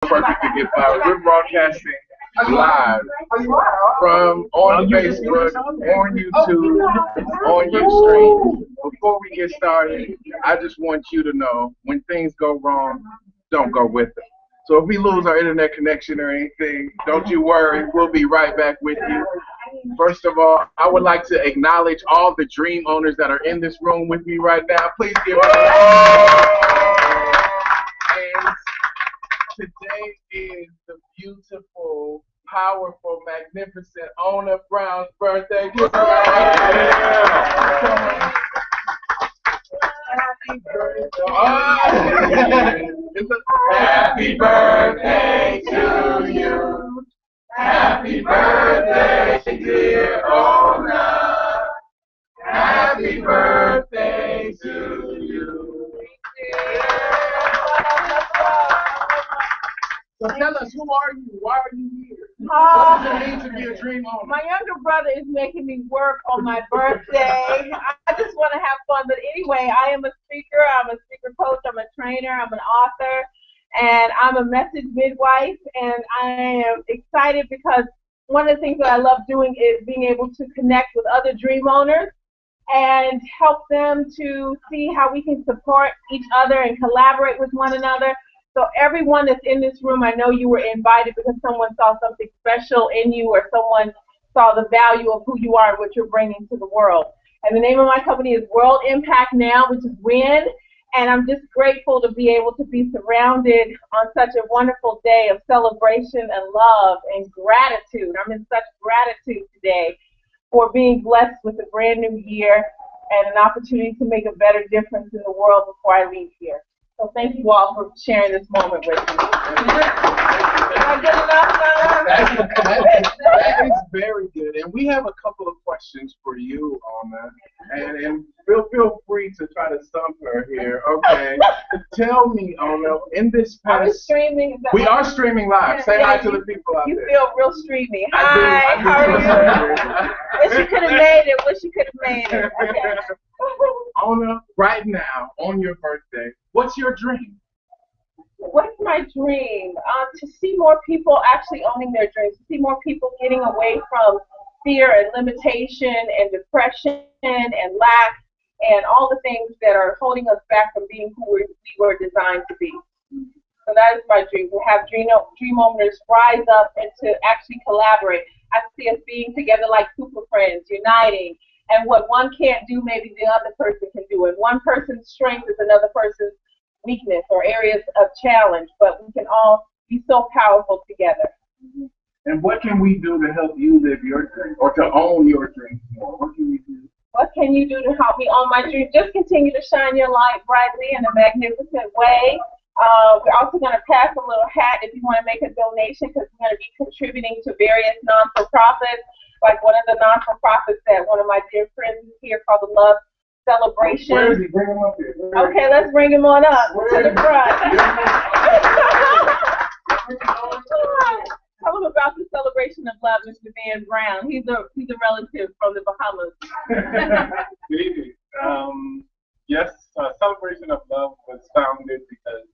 Perfect to Get Fired. We're broadcasting live from on Facebook, on YouTube, on Ustream. Before we get started, I just want you to know when things go wrong, don't go with them. So if we lose our internet connection or anything, don't you worry. We'll be right back with you. First of all, I would like to acknowledge all the dream owners that are in this room with me right now. Please give them and today is the beautiful, powerful, magnificent Ona Brown's birthday. Give her a happy birthday. Happy birthday to you. Happy birthday, dear Ona. Happy birthday to you. So tell us, who are you? Why are you here? What does it mean to be a dream owner? My younger brother is making me work on my birthday. I just want to have fun. But anyway, I am a speaker. I'm a speaker coach. I'm a trainer. I'm an author. And I'm a message midwife. And I am excited because one of the things that I love doing is being able to connect with other dream owners and help them to see how we can support each other and collaborate with one another. So everyone that's in this room, I know you were invited because someone saw something special in you or someone saw the value of who you are and what you're bringing to the world. And the name of my company is World Impact Now, which is WIN. And I'm just grateful to be able to be surrounded on such a wonderful day of celebration and love and gratitude. I'm in such gratitude today for being blessed with a brand new year and an opportunity to make a better difference in the world before I leave here. So thank you all for sharing this moment with me. Am I good enough, That is very good. And we have a couple of questions for you on that. And feel free to try to stump her here. Okay. Tell me, Ona, in this past... We are streaming live. Say hi to the people out there. You feel real streamy. Hi, how are you? Wish you could have made it. Wish you could have made it. Okay. Ona, right now, on your birthday, what's your dream? What's my dream? To see more people actually owning their dreams, to see more people getting away from fear and limitation and depression and lack and all the things that are holding us back from being who we were designed to be. So that is my dream, to have dream owners rise up and to actually collaborate. I see us being together like super friends, uniting. And what one can't do, maybe the other person can do. And one person's strength is another person's weakness or areas of challenge. But we can all be so powerful together. And what can we do to help you live your dream or to own your dreams more? What can we do? What can you do to help me own my dream? Just continue to shine your light brightly in a magnificent way. We're also going to pass a little hat if you want to make a donation because we're going to be contributing to various non-for-profits. Like one of the non-for-profits that one of my dear friends is here called the Love Celebration. Where is he? Bring him up here. Okay, let's bring him on up to the front. Tell him about the Celebration of Love, Mr. Van Brown. He's a relative from the Bahamas. Good evening. Yes, Celebration of Love was founded because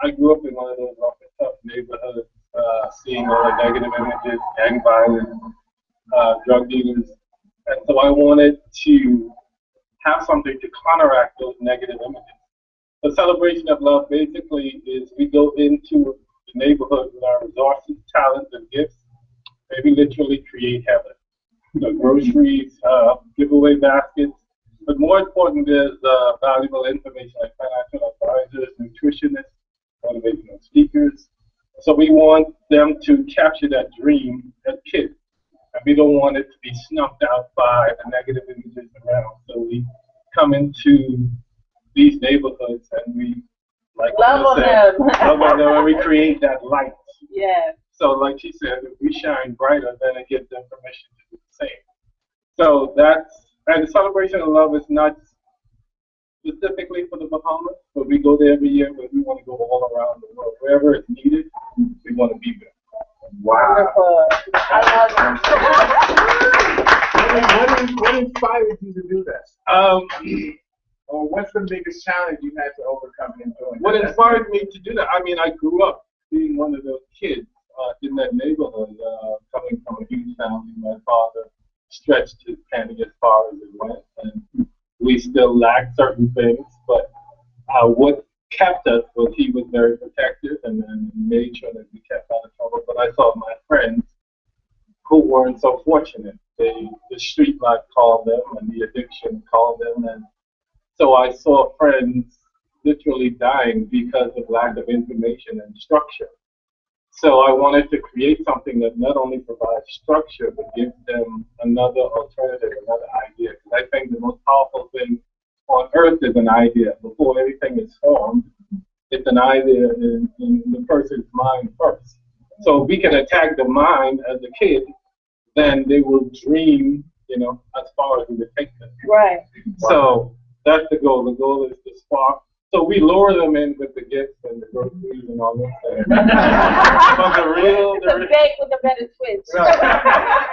I grew up in one of those rough and tough neighborhoods, seeing all the negative images, gang violence, drug dealers, and so I wanted to have something to counteract those negative images. The Celebration of Love basically is we go into the neighborhood with our resources, talents, and gifts, and we literally create heaven. Groceries, giveaway baskets, but more important is valuable information like financial advisors, nutritionists, motivational speakers. So we want them to capture that dream as kids. And we don't want it to be snuffed out by the negative images around. So we come into these neighborhoods and we, like love on them. Love on them, and we create that light. Yes. So like she said, if we shine brighter, then it gives them permission to do the same. So and the Celebration of Love is not specifically for the Bahamas, but we go there every year, but we want to go all around the world. Wherever it's needed, we want to be there. Wow. I love it. What inspired you to do this? Or what's the biggest challenge you had to overcome in doing What inspired me to do that? I mean, I grew up being one of those kids in that neighborhood, coming from a huge family. My father stretched his hand as far as it went, and we still lack certain things, but what kept us was he was very protective and made sure that we kept out of trouble. But I saw my friends who weren't so fortunate. The street life called them and the addiction called them. And so I saw friends literally dying because of lack of information and structure. So I wanted to create something that not only provides structure, but gives them another alternative, another idea. Because I think the most powerful thing on earth is an idea. Before anything is formed, it's an idea in the person's mind first. So if we can attack the mind as a kid, then they will dream, as far as we would take them. Right. So that's the goal. The goal is to spark. So we lure them in with the gifts and the groceries and all those things. But the real date with a better switch.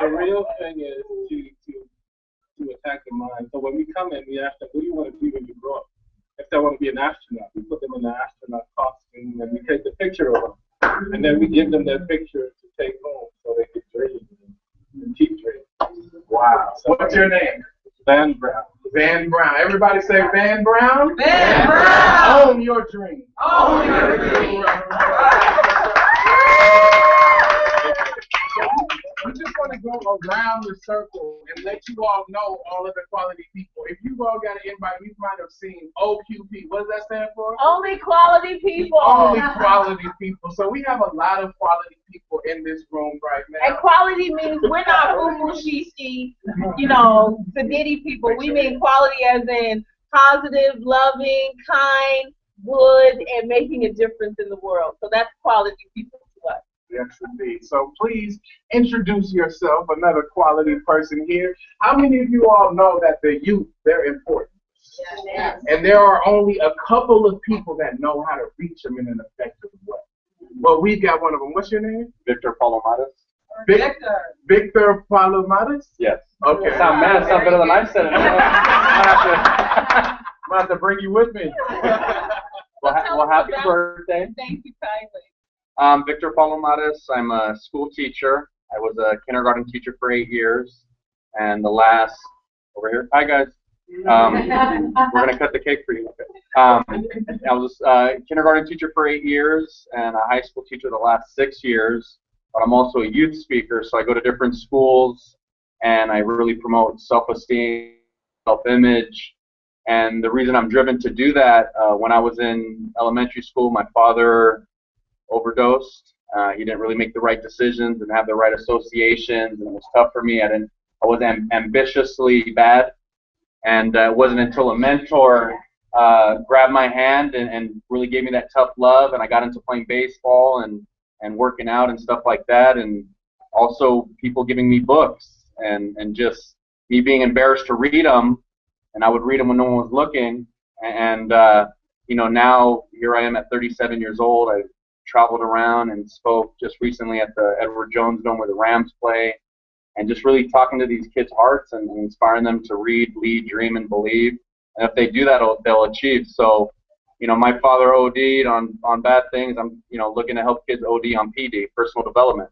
the real thing is to attack the mind. So when we come in, we ask them, what do you want to be when you grow up? If they want to be an astronaut, we put them in an astronaut costume and we take a picture of them. And then we give them that picture to take home so they can dream and keep dreaming. Wow. So what's your name? Van Brown. Van Brown. Everybody say Van Brown. Van Brown. Own your dream. Own your dream. We just want to go around the circle and let you all know all of the quality people. If you all got an invite, you might have seen OQP. What does that stand for? Only quality people. Only quality people. So we have a lot of quality people in this room right now. And quality means we're not umu-shishi, sadiddy people. We mean quality as in positive, loving, kind, good, and making a difference in the world. So that's quality people to us. Yes, indeed. So please introduce yourself, another quality person here. How many of you all know that the youth, they're important? Yes. And there are only a couple of people that know how to reach them in an effective way. Well, we've got one of them. What's your name? Victor Palomares. Victor Palomares? Yes. Okay. Sound better than I said it. I'm gonna have to bring you with me. Well, happy birthday. Thank you kindly. Victor Palomares. I'm a school teacher. I was a kindergarten teacher for 8 years, and the last over here. Hi guys. We're gonna cut the cake for you. Okay. I was a kindergarten teacher for 8 years and a high school teacher the last 6 years. But I'm also a youth speaker, so I go to different schools and I really promote self-esteem, self-image. And the reason I'm driven to do that, when I was in elementary school, my father overdosed. He didn't really make the right decisions and have the right associations, and it was tough for me. I was ambitiously bad, and it wasn't until a mentor grabbed my hand and really gave me that tough love, and I got into playing baseball and working out and stuff like that, and also people giving me books and just me being embarrassed to read them, and I would read them when no one was looking, and now here I am at 37 years old. I traveled around and spoke just recently at the Edward Jones Dome where the Rams play, and just really talking to these kids' hearts and inspiring them to read, lead, dream, and believe. And if they do that, they'll achieve. So, my father OD'd on bad things. I'm, looking to help kids OD on PD, personal development.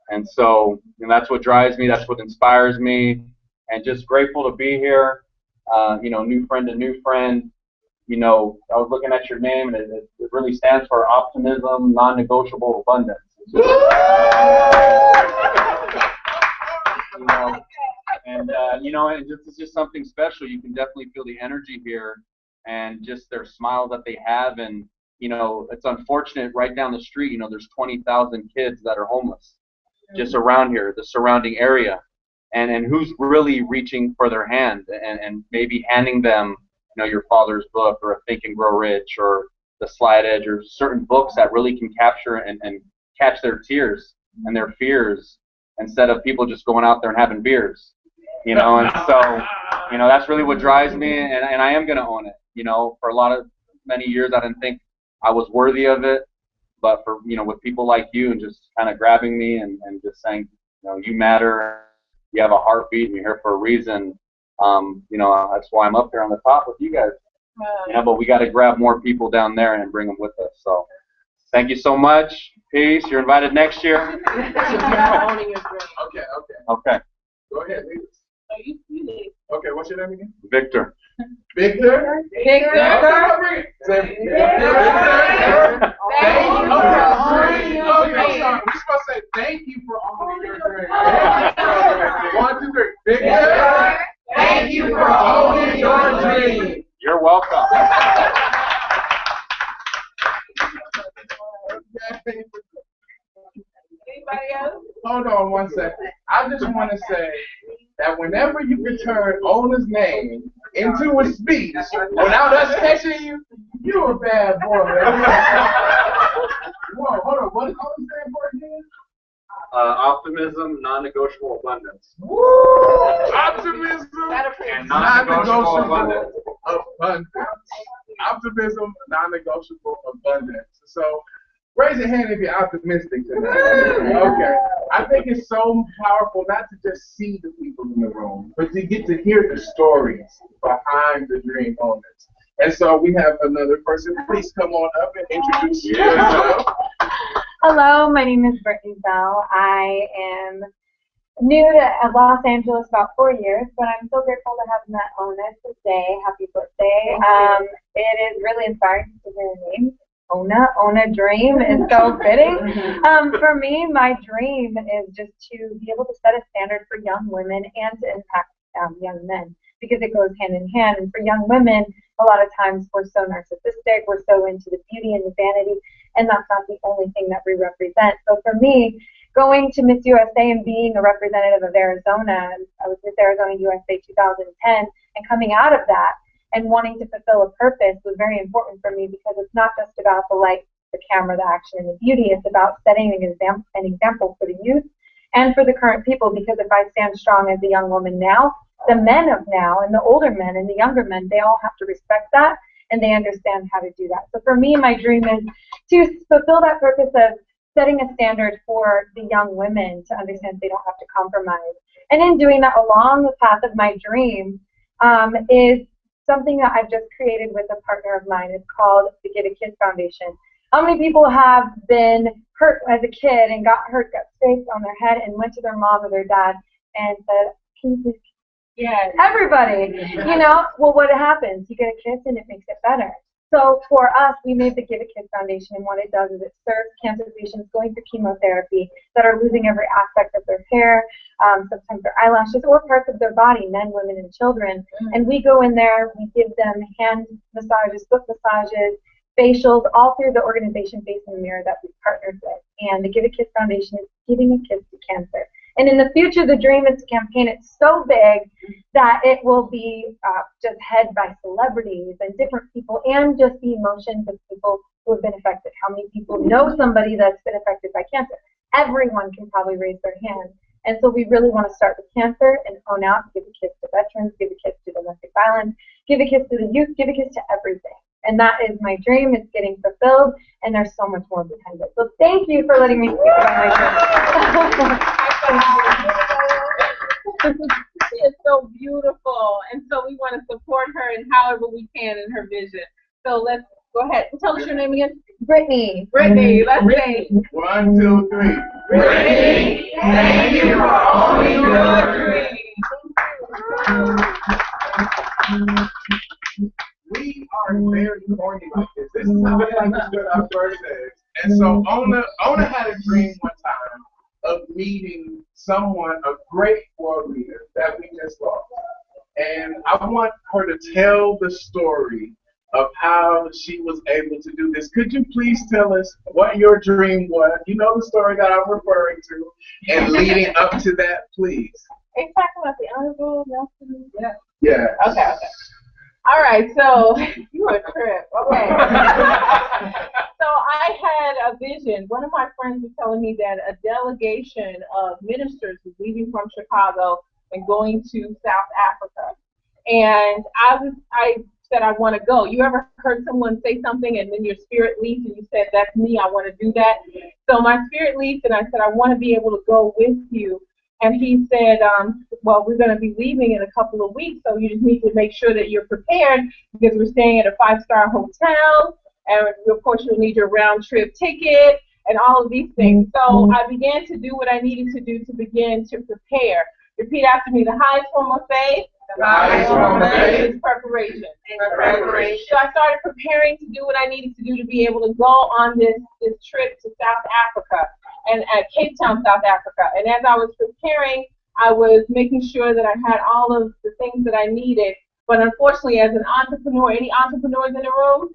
And so, that's what drives me. That's what inspires me. And just grateful to be here. New friend to new friend. I was looking at your name, and it really stands for optimism, non-negotiable abundance. And it's just something special. You can definitely feel the energy here, and just their smile that they have. And it's unfortunate. Right down the street, there's 20,000 kids that are homeless, just around here, the surrounding area. And who's really reaching for their hand and maybe handing them, your father's book, or a Think and Grow Rich, or The Slight Edge, or certain books that really can capture and catch their tears and their fears, instead of people just going out there and having beers, and so, that's really what drives me, and I am going to own it. For many years I didn't think I was worthy of it, but for, with people like you and just kind of grabbing me and just saying, you matter, you have a heartbeat, and you're here for a reason. That's why I'm up here on the top with you guys. But we got to grab more people down there and bring them with us. So Thank you so much. Peace. You're invited next year. Owning your dream. Okay, okay. Okay. Go ahead, lead us. Oh, you leave. Okay, what's your name again? Victor. Victor? Victor. Say Victor. Thank you for owning your Okay, I'm dream. sorry. We're supposed to say thank you for owning your dream. 1, 2, 3. Victor, thank you for owning your dream. You're welcome. Anybody else? Hold on 1 second. I just want to say that whenever you can turn owner's name into a speech without us catching you, you're a bad boy. Whoa, hold on. What is owner's name for again? Optimism, non-negotiable abundance. Woo! Optimism And non-negotiable abundance. abundance. Optimism, non-negotiable abundance. So, raise your hand if you're optimistic tonight. Okay. I think it's so powerful not to just see the people in the room, but to get to hear the stories behind the dream owners. And so we have another person. Please come on up and introduce yourself. Hello, my name is Brittany Bell. I am new to Los Angeles about 4 years, but I'm so grateful to have met Ona today. Happy birthday. It is really inspiring to hear her name. Ona Dream is so fitting. For me, my dream is just to be able to set a standard for young women and to impact young men, because it goes hand in hand. And for young women, a lot of times we're so narcissistic, we're so into the beauty and the vanity, and that's not the only thing that we represent. So for me, going to Miss USA and being a representative of Arizona, I was Miss Arizona USA 2010, and coming out of that and wanting to fulfill a purpose was very important for me, because it's not just about the light, the camera, the action, and the beauty. It's about setting an example for the youth and for the current people, because if I stand strong as a young woman now, the men of now and the older men and the younger men, they all have to respect that, and they understand how to do that. So for me, my dream is to fulfill that purpose of setting a standard for the young women to understand they don't have to compromise. And in doing that, along the path of my dream is something that I've just created with a partner of mine. It's called the Give a Kiss Foundation. How many people have been hurt as a kid and got scrapes on their head and went to their mom or their dad and said, "Can you please?" Yes. Everybody, you know, well, what happens? You get a kiss and it makes it better. So for us, we made the Give a Kiss Foundation, and what it does is it serves cancer patients going through chemotherapy that are losing every aspect of their hair, sometimes their eyelashes, or parts of their body, men, women, and children. And we go in there, we give them hand massages, foot massages, facials, all through the organization Face in the Mirror that we've partnered with. And the Give a Kiss Foundation is giving a kiss to cancer. And in the future, the dream is to campaign it so big that it will be just head by celebrities and different people, and just the emotions of people who have been affected. How many people know somebody that's been affected by cancer? Everyone can probably raise their hand. And so we really want to start with cancer and own out, give a kiss to veterans, give a kiss to domestic violence, give a kiss to the youth, give a kiss to everything. And that is my dream. It's getting fulfilled, and there's so much more behind it. So thank you for letting me speak about my dream. She is so beautiful, and so we want to support her in however we can in her vision. So let's go ahead. Tell us your name again. Brittany. Brittany, let's say. 1, 2, 3. Brittany, thank you for owning your dream. We are very corny like this. This is how we understood our birthdays. And so Ona had a dream one time of meeting someone, a great world leader that we just lost. And I want her to tell the story of how she was able to do this. Could you please tell us what your dream was? You know the story that I'm referring to, and leading up to that, please. Are you talking about the Honorable Nelson? Yeah. Yeah. Okay. All right, so you a trip. Okay. So I had a vision. One of my friends was telling me that a delegation of ministers was leaving from Chicago and going to South Africa. And I said, I want to go. You ever heard someone say something and then your spirit leaps and you said, that's me, I want to do that? So my spirit leaped and I said, I want to be able to go with you. And he said, well, we're going to be leaving in a couple of weeks, so you just need to make sure that you're prepared, because we're staying at a 5-star hotel, and of course you'll need your round trip ticket and all of these things. So I began to do what I needed to do to begin to prepare. Repeat after me: the highest form of faith. The highest form of faith Is preparation. preparation. So I started preparing to do what I needed to do to be able to go on this trip to South Africa and at Cape Town, South Africa. And as I was preparing, I was making sure that I had all of the things that I needed. But unfortunately, as an entrepreneur, any entrepreneurs in the room?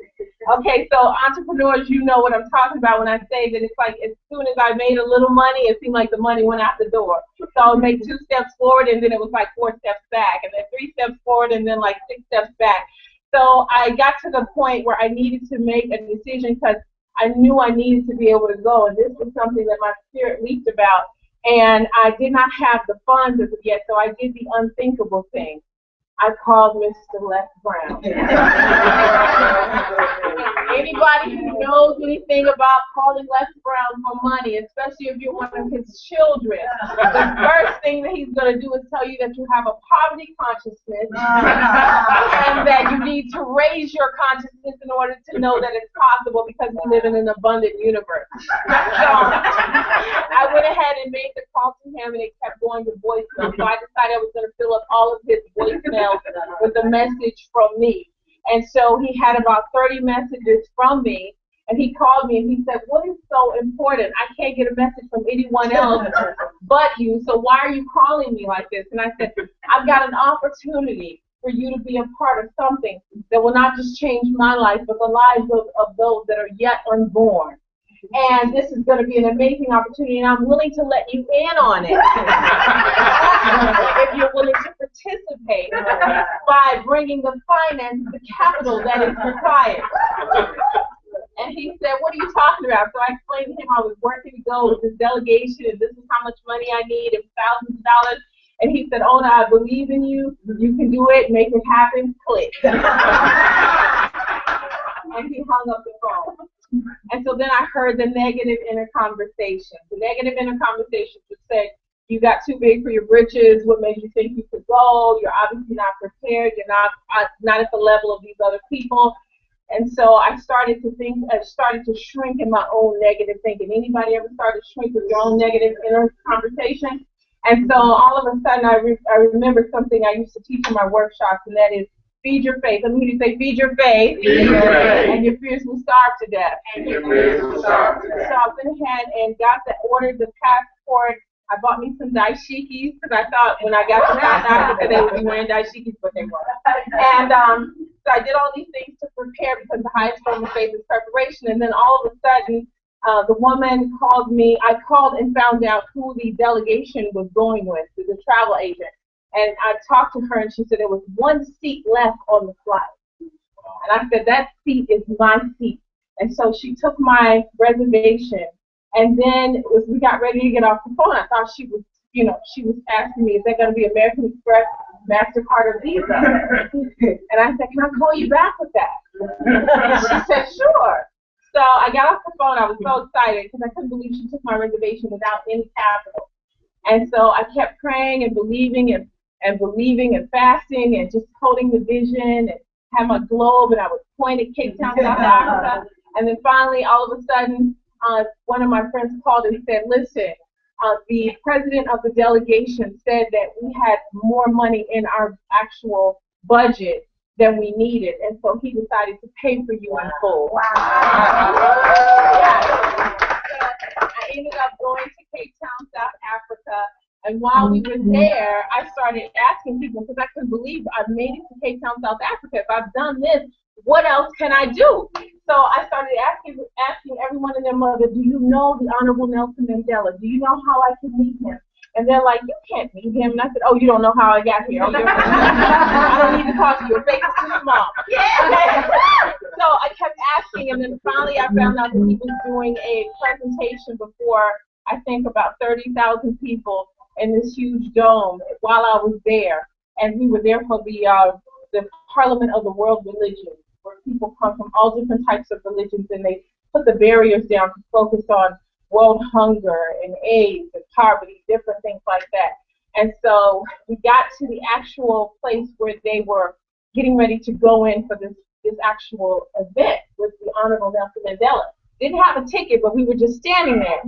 Okay, so entrepreneurs, you know what I'm talking about when I say that it's like as soon as I made a little money, it seemed like the money went out the door. So I would make 2 steps forward, and then it was like 4 steps back, and then 3 steps forward, and then like 6 steps back. So I got to the point where I needed to make a decision because I knew I needed to be able to go, and this was something that my spirit leaped about. And I did not have the funds as of yet, so I did the unthinkable thing. I called Mr. Les Brown. Anybody who knows anything about calling Les Brown for money, especially if you're one of his children, the first thing that he's going to do is tell you that you have a poverty consciousness and that you need to raise your consciousness in order to know that it's possible because we live in an abundant universe. So I went ahead and made the call to him, and it kept going to voicemail. So I decided I was going to fill up all of his voicemails with a message from me. And so he had about 30 messages from me, and he called me and he said, "What is so important? I can't get a message from anyone else but you, so why are you calling me like this?" And I said, "I've got an opportunity for you to be a part of something that will not just change my life, but the lives of those that are yet unborn. And this is going to be an amazing opportunity, and I'm willing to let you in on it if you're willing to participate by bringing the finance, the capital that is required." And he said, "What are you talking about?" So I explained to him I was working to go with this delegation, and this is how much money I need, and thousands of dollars. And he said, "Ona, I believe in you. You can do it. Make it happen. Click." And he hung up the phone. And so then I heard the negative inner conversation. The negative inner conversation just said, "You got too big for your britches. What made you think you could go? You're obviously not prepared. You're not at the level of these other people." And so I started to think, I started to shrink in my own negative thinking. Anybody ever started to shrink with your own negative inner conversation? And so all of a sudden I remember something I used to teach in my workshops, and that is, feed your faith. Let me hear you say, feed your faith. Feed your faith. And your fears will starve to death. And your fears will starve to death. So I went ahead and ordered the passport. I bought me some dashikis because I thought when I got to South Africa they would be wearing dashikis, but they weren't. And so I did all these things to prepare because the highest form of faith is preparation. And then all of a sudden, the woman called me. I called and found out who the delegation was going with, the travel agent. And I talked to her, and she said there was 1 seat left on the flight. And I said, "That seat is my seat." And so she took my reservation. And then as we got ready to get off the phone, I thought she was asking me, "Is that going to be American Express, MasterCard, or Visa?" And I said, "Can I call you back with that?" And she said, "Sure." So I got off the phone. I was so excited because I couldn't believe she took my reservation without any capital. And so I kept praying and believing and fasting and just holding the vision and had my globe, and I would point at Cape Town, South Africa. And then finally, all of a sudden, one of my friends called and said, "Listen, the president of the delegation said that we had more money in our actual budget than we needed, and so he decided to pay for you in full." Wow. I ended up going to Cape Town, South Africa, and while we were there, I started asking people, because I couldn't believe I've made it to Cape Town, South Africa. If I've done this, what else can I do? So I started asking everyone and their mother, "Do you know the Honorable Nelson Mandela? Do you know how I can meet him?" And they're like, "You can't meet him." And I said, "Oh, you don't know how I got here. I don't need to talk to you. Your face is too small." Okay. So I kept asking, and then finally I found out that he was doing a presentation before, I think, about 30,000 people in this huge dome while I was there. And we were there for the Parliament of the World Religions, where people come from all different types of religions, and they put the barriers down to focus on world hunger and AIDS and poverty, different things like that. And so we got to the actual place where they were getting ready to go in for this actual event, was the Honorable Nelson Mandela. Didn't have a ticket, but we were just standing there.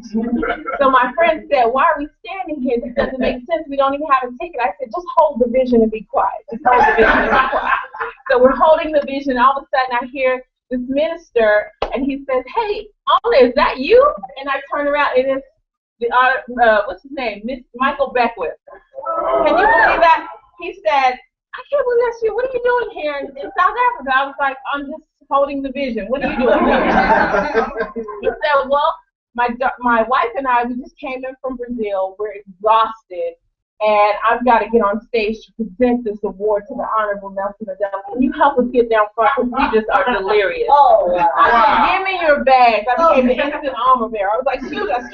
So my friend said, why are we standing here? This doesn't make sense. We don't even have a ticket. I said, just hold the vision and be quiet. Just hold the vision and be quiet. So we're holding the vision. All of a sudden, I hear this minister, and he says, hey, Ona, is that you? And I turn around, and it's the what's his name? Michael Beckwith. Can you believe that? He said, I can't believe that's you. What are you doing here in South Africa? I was like, I'm just holding the vision. What are you doing here? He said, well, my wife and I, we just came in from Brazil. We're exhausted, and I've got to get on stage to present this award to the Honorable Nelson Mandela. Can you help us get down front? Because we just are delirious. Oh, I said, give me your bags. I became the instant armor bearer. I was like, excuse us.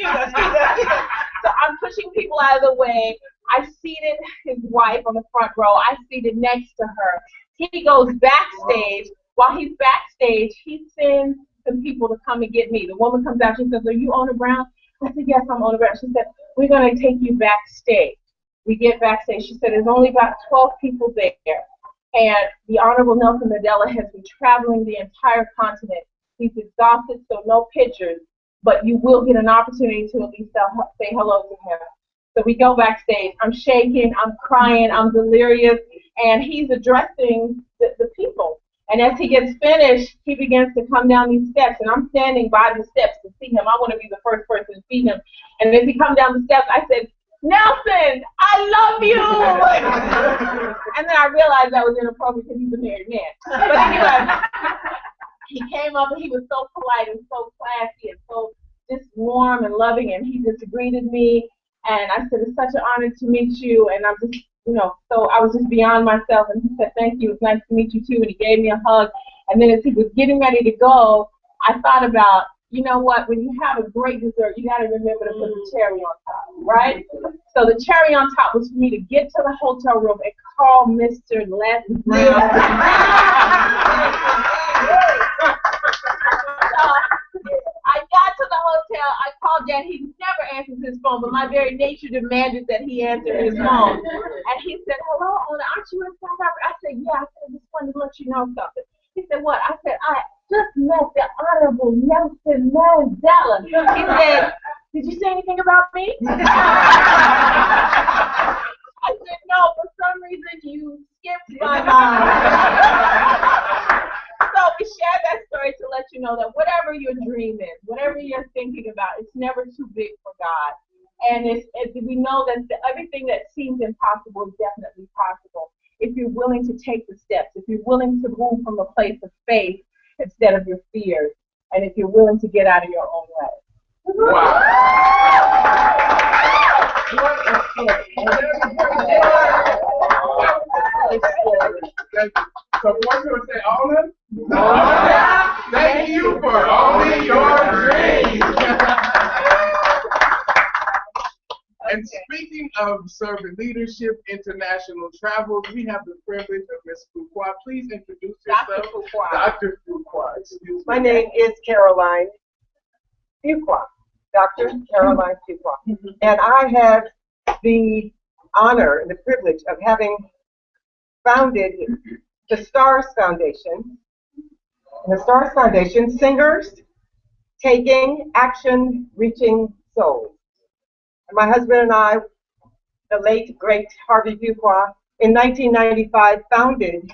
So I'm pushing people out of the way. I seated his wife on the front row. I seated next to her. He goes backstage. While he's backstage, he sends some people to come and get me. The woman comes out. She says, are you Ona Brown? I said, yes, I'm Ona Brown. She said, we're going to take you backstage. We get backstage. She said, there's only about 12 people there. And the Honorable Nelson Mandela has been traveling the entire continent. He's exhausted, so no pictures. But you will get an opportunity to at least say hello to him. So we go backstage. I'm shaking, I'm crying, I'm delirious, and he's addressing the people. And as he gets finished, he begins to come down these steps, and I'm standing by the steps to see him. I want to be the first person to see him. And as he comes down the steps, I said, Nelson, I love you! And then I realized that was inappropriate because he's a married man. But anyway, he came up and he was so polite and so classy and so just warm and loving, and he just greeted me. And I said, it's such an honor to meet you. And I'm just, so I was just beyond myself. And he said, thank you. It's nice to meet you, too. And he gave me a hug. And then as he was getting ready to go, I thought about, you know what, when you have a great dessert, you got to remember to put the cherry on top, right? So the cherry on top was for me to get to the hotel room and call Mr. Les Brown. I got to the hotel, I called Dad, he never answers his phone, but my very nature demanded that he answer his phone. And he said, hello, Ona, aren't you in South Africa? I said, yeah, I said, I just wanted to let you know something. He said, what? I said, I just met the Honorable Nelson Mandela. He said, did you say anything about me? I said, no, for some reason you skipped my mind. So we share that story to let you know that whatever your dream is, whatever you're thinking about, it's never too big for God. And we know that everything that seems impossible is definitely possible if you're willing to take the steps, if you're willing to move from a place of faith instead of your fears, and if you're willing to get out of your own way. Wow. So what's going to say, Ona? Thank you for owning your dreams. And speaking of servant leadership, international travels, we have the privilege of Ms. Fuqua. Please introduce yourself. Dr. Fuqua. My name is Caroline Fuqua, Dr. Caroline Fuqua. And I have the honor and the privilege of having founded the STARS Foundation. And the STARS Foundation, Singers Taking Action, Reaching Souls. And my husband and I, the late, great Harvey Fuqua, in 1995 founded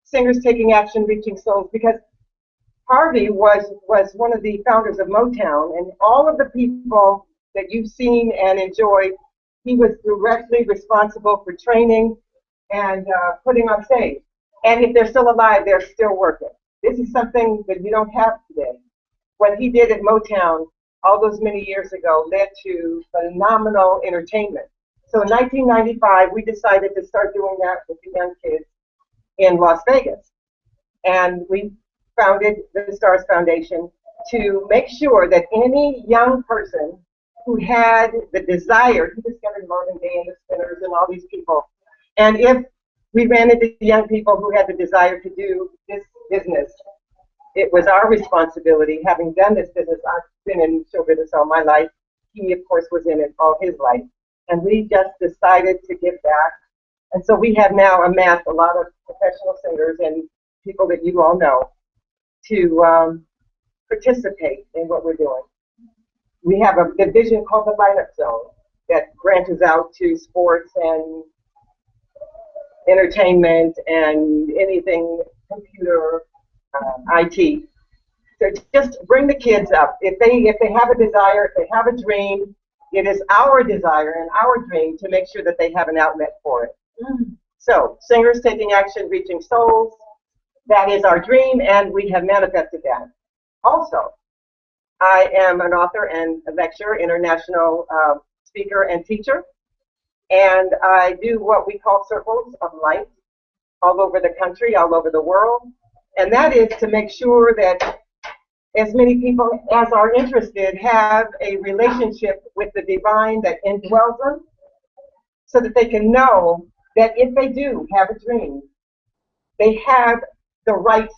Singers Taking Action, Reaching Souls, because Harvey was one of the founders of Motown, and all of the people that you've seen and enjoyed, he was directly responsible for training and putting on stage. And if they're still alive, they're still working. This is something that you don't have today. What he did at Motown all those many years ago led to phenomenal entertainment. So in 1995, we decided to start doing that with the young kids in Las Vegas. And we founded the STARS Foundation to make sure that any young person who had the desire, he discovered Marvin Gaye and the Spinners and all these people, and if we ran into young people who had the desire to do this business, it was our responsibility, having done this business. I've been in show business all my life. He, of course, was in it all his life. And we just decided to give back. And so we have now amassed a lot of professional singers and people that you all know to participate in what we're doing. We have a division called the Light Up Zone that branches out to sports and entertainment and anything computer, IT. So just bring the kids up. If they have a desire, if they have a dream, it is our desire and our dream to make sure that they have an outlet for it. So, Singers Taking Action, Reaching Souls, that is our dream, and we have manifested that. Also, I am an author and a lecturer, international speaker and teacher, and I do what we call circles of light all over the country, all over the world, and that is to make sure that as many people as are interested have a relationship with the divine that indwells them, so that they can know that if they do have a dream, they have the right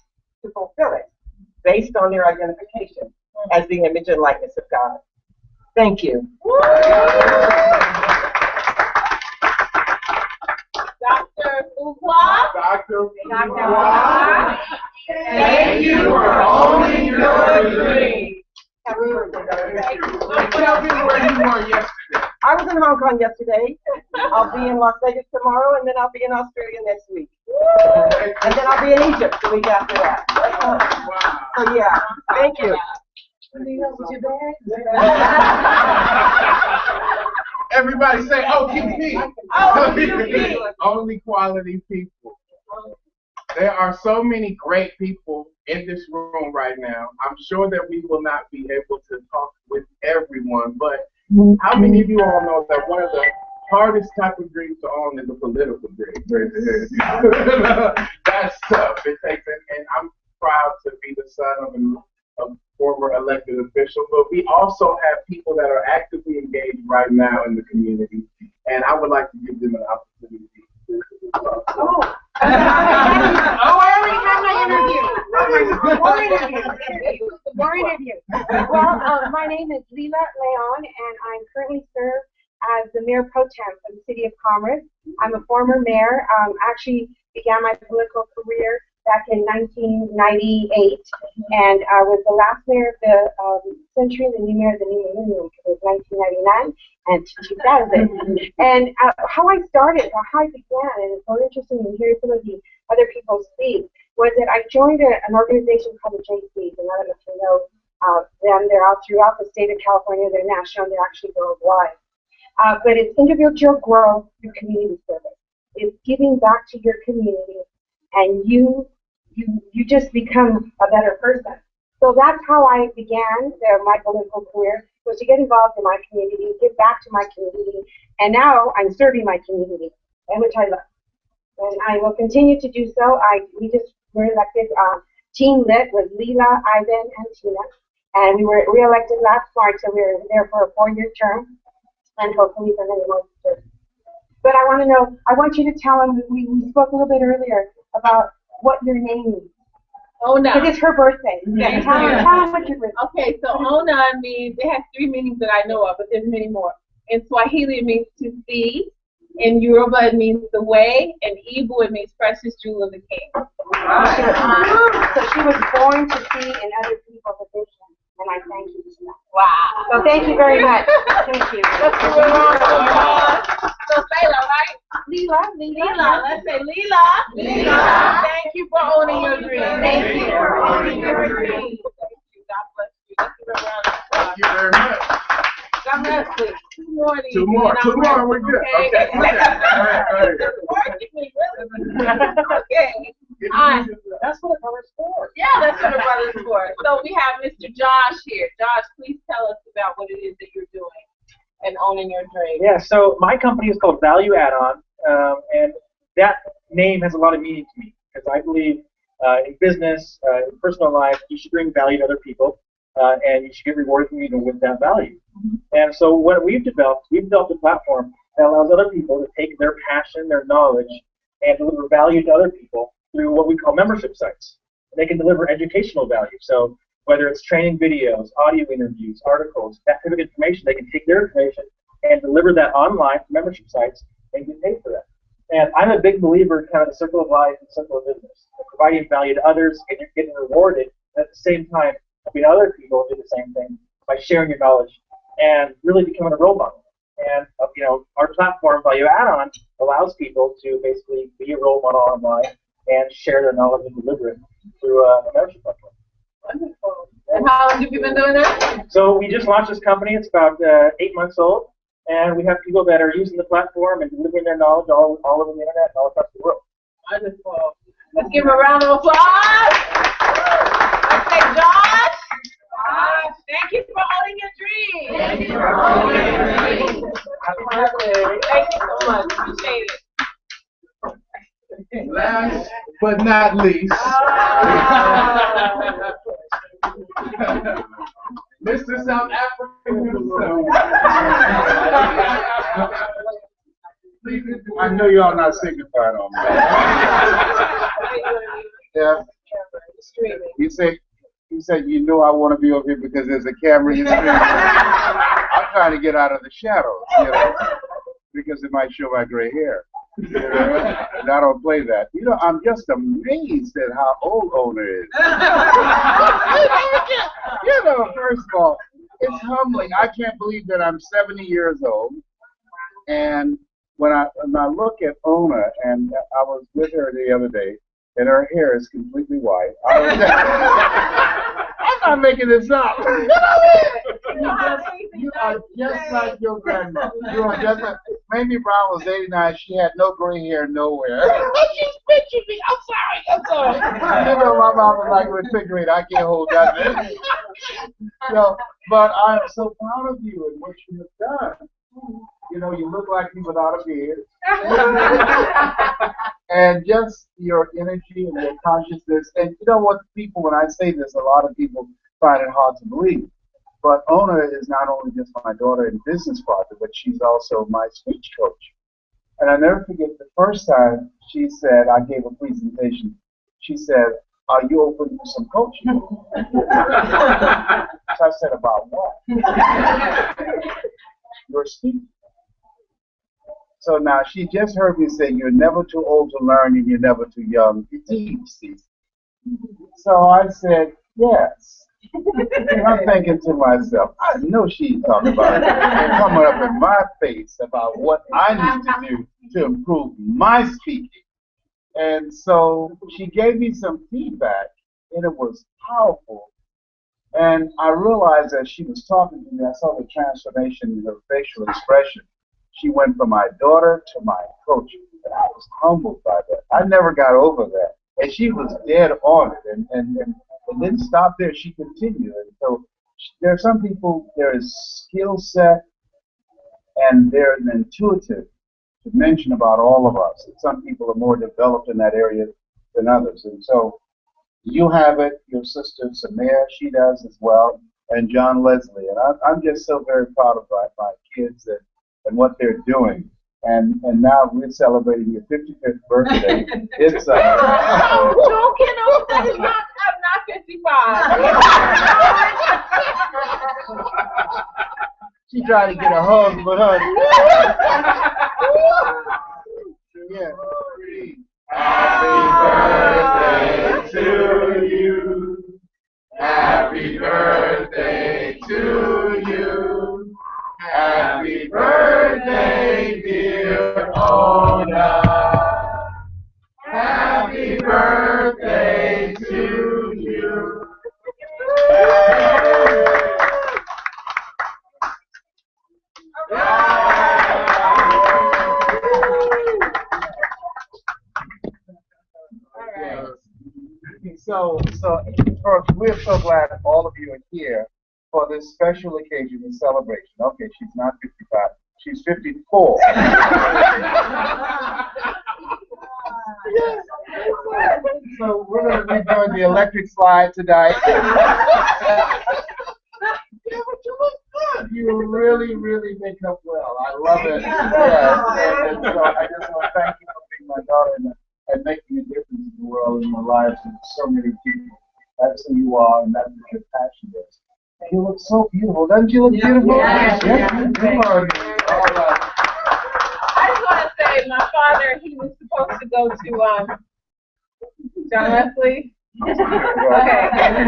to fulfill it based on their identification as the image and likeness of God. Thank you. Dr. Fuqua. Dr. Fuqua. Thank you for owning your dream. Happy birthday. Tell me where you were yesterday. I was in Hong Kong yesterday. I'll be in Las Vegas tomorrow, and then I'll be in Australia next week. And then I'll be in Egypt the week after that. Wow. So yeah, thank you. Everybody say OQP. OQP. Only quality people. There are so many great people in this room right now. I'm sure that we will not be able to talk with everyone, but how many of you all know that one of the hardest type of dreams to own is a political dream? That's tough. It takes, and I'm proud to be the son of a former elected official, but we also have people that are actively engaged right now in the community, and I would like to give them an opportunity. I already had my interview. More interviews. Well, my name is Leela Leon, and I currently serve as the Mayor Pro Tem for the City of Commerce. I'm a former mayor. Actually began my political career back in 1998, and I was the last mayor of the century, the new mayor of the new millennium, because it was 1999 and 2000. And how I started, or how I began, and it's so interesting to hear some of the other people speak, was that I joined an organization called the JCs, and I don't know if you know them. They're out throughout the state of California. They're national. They're actually worldwide. But it's individual growth through community service. It's giving back to your community, and you just become a better person. So that's how I began my political career, was to get involved in my community, give back to my community, and now I'm serving my community, and which I love. And I will continue to do so. We just were elected Team Lit with Leela, Ivan, and Tina, and we were re-elected last March, so we were there for a 4-year term, and hopefully for many more years. But I want you to tell them, we spoke a little bit earlier about what your name is. Ona. Because it's her birthday. Yeah. Tell them what your birthday is. Okay, so Ona means, it has 3 meanings that I know of, but there's many more. In Swahili, it means to see. In Yoruba, it means the way. In Igbo, it means precious jewel of the king. So she was born to see in other people's vision, and I thank you for that. Wow. So thank you very much. Thank you. Let's give her a round of applause. So Layla, right? Leela. Let's say Leela. Thank you for owning your dream. Thank you for owning your dream. Thank you. God bless you. Let's give her a round of applause. Thank you very much. God bless you. 2 more. Two more, we're good. Okay. All right. Okay. That's what a brother's for. Yeah, that's what a brother's for. So we have Mr. Josh here. Josh, please tell us about what it is that you're doing and owning your dream. Yeah, so my company is called Value Add-On, and that name has a lot of meaning to me, because I believe in business, in personal life, you should bring value to other people, and you should get rewarded with that value. And so what we've developed a platform that allows other people to take their passion, their knowledge, and deliver value to other people through what we call membership sites. And they can deliver educational value. So whether it's training videos, audio interviews, articles, that type of information, they can take their information and deliver that online to membership sites and get paid for that. And I'm a big believer in kind of the circle of life and circle of business, providing value to others, and you're getting rewarded at the same time helping other people do the same thing by sharing your knowledge and really becoming a role model. And our platform, Value Add-on, allows people to basically be a role model online and share their knowledge and deliver it through a membership platform. Wonderful. And how long have you been doing that? So we just launched this company. It's about 8 months old, and we have people that are using the platform and delivering their knowledge all over the internet and all across the world. Wonderful. Let's give him a round of applause. Let's say Josh. Thank you for owning your dream. Thank you for owning your dream. Thank you so much. Appreciate it. Last but not least, Mr. South African himself. I know y'all not signifying on me. Yeah. You said you know I want to be over here because there's a camera in the stream. I'm trying to get out of the shadows, because it might show my gray hair. And I don't play that. I'm just amazed at how old Ona is. First of all, it's humbling. I can't believe that I'm 70 years old. And when I look at Ona, and I was with her the other day, and her hair is completely white. I'm not making this up. You are just like your grandma. You are just like Mamie Brown was 89. She had no gray hair nowhere. She's pinching me. I'm sorry. My mom was like a refrigerator. I can't hold that. But I am so proud of you and what you have done. You look like you without a beard. And just your energy and your consciousness. And when I say this, a lot of people find it hard to believe. But Ona is not only just my daughter and business partner, but she's also my speech coach. And I never forget the first time she said, I gave a presentation, she said, are you open to some coaching? So I said, about what? Your speech. So now she just heard me say, you're never too old to learn and you're never too young to teach. So I said, yes. And I'm thinking to myself, I know she ain't talking about it. And coming up in my face about what I need to do to improve my speaking. And so she gave me some feedback, and it was powerful. And I realized as she was talking to me, I saw the transformation in her facial expression. She went from my daughter to my coach, and I was humbled by that. I never got over that. And she was dead on it, and didn't stop there. She continued. And so there are some people, there is skill set, and there's an intuitive dimension about all of us. And some people are more developed in that area than others. And so you have it, your sister Samir, she does as well, and John Leslie. And I'm just so very proud of my kids and what they're doing. And now we're celebrating your 55th birthday. It's I'm joking. I'm not 55. She tried to get a hug, but yeah. Happy birthday to you. Happy birthday to you. Happy birthday, dear Ona. Happy birthday to you. So first, we're so glad that all of you are here for this special occasion and celebration. Okay, she's not 55, she's 54. So we're going to be doing the electric slide tonight. Yeah, but you look good. You really, really make up well. I love it. Yes. And so I just want to thank you for being my daughter and making a difference in the world and the lives of so many people. That's who you are, and that's what your passion is. And you look so beautiful. Doesn't you look beautiful? Yes. You are. All right. I just want to say, my father, he was supposed to go to John Leslie. Okay. We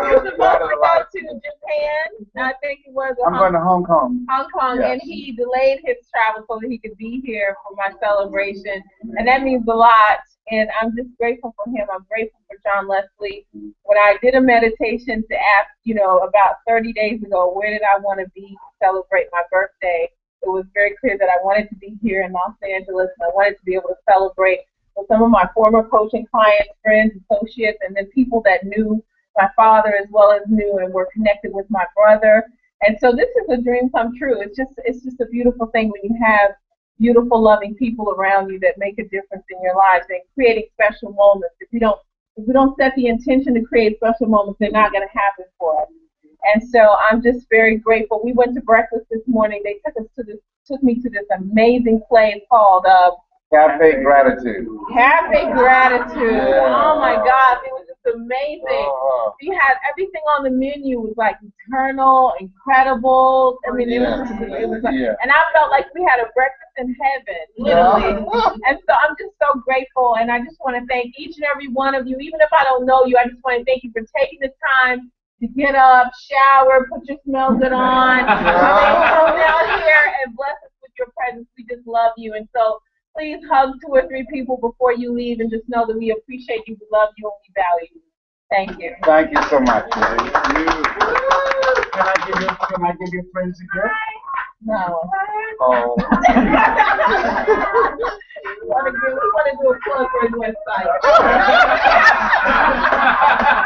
were supposed to go to Japan. I think it was. I'm going to Hong Kong. Hong Kong, Yes. and he delayed his travel so that he could be here for my celebration, and that means a lot. And I'm just grateful for him. I'm grateful for John Leslie. When I did a meditation to ask, about 30 days ago, where did I want to be to celebrate my birthday, it was very clear that I wanted to be here in Los Angeles, and I wanted to be able to celebrate with some of my former coaching clients, friends, associates, and then people that knew my father as well as knew and were connected with my brother. And so this is a dream come true. It's just a beautiful thing when you have beautiful, loving people around you that make a difference in your lives and creating special moments. If we don't set the intention to create special moments, they're not going to happen for us. And so I'm just very grateful. We went to breakfast this morning. They took me to this amazing place called Cafe Gratitude. Cafe Gratitude. Yeah. Oh my gosh, it was just amazing. Uh-huh. We had everything on the menu was like eternal, incredible. I mean, it was like, and I felt like we had a breakfast in heaven, literally. And so I'm just so grateful, and I just want to thank each and every one of you. Even if I don't know you, I just want to thank you for taking the time to get up, shower, put your smell good on, come down here and bless us with your presence. We just love you, and so please hug 2 or 3 people before you leave, and just know that we appreciate you, we love you, and we value you. Thank you. Thank you so much. Can I give your friends a gift? No. Oh. We want to do a plug for his website.